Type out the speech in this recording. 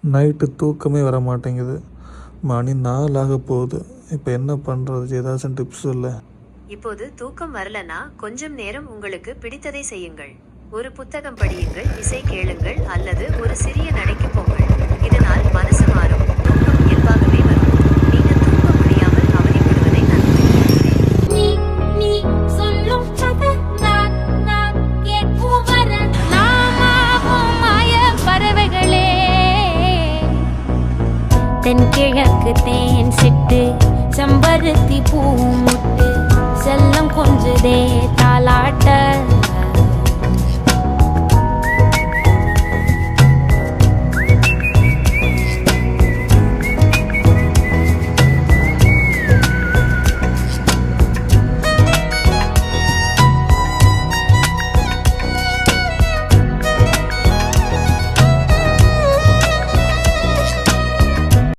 Night தூக்கமே வர மாட்டேங்குது. மணி 4 ஆக போகுது. இப்போ என்ன பண்ணுறது? ஏதாச்சும் டிப்ஸ் இல்லை? இப்போது தூக்கம் வரலனா கொஞ்சம் நேரம் உங்களுக்கு பிடித்ததை செய்யுங்கள். ஒரு புத்தகம் படியுங்கள், இசை கேளுங்கள் அல்லது ஒரு சிறிய நடைக்கு போங்கள். இதனால் மனசு மாறும், தூக்கம் இயல்பாகவே வரும். நீங்க தூங்க முடியாமல் அவதிப்படுவதை நான் புரிந்துகொள்கிறேன். நீ நீ சொல்லும் கதை நான் கேட்கும் வர நாமாகும் மாய பறவைகளே. தென்கிழக்கு தேன் சிட்டு செம்பருத்தி பூ முட்டு செல்லம் கொஞ்சதே தாலாட்ட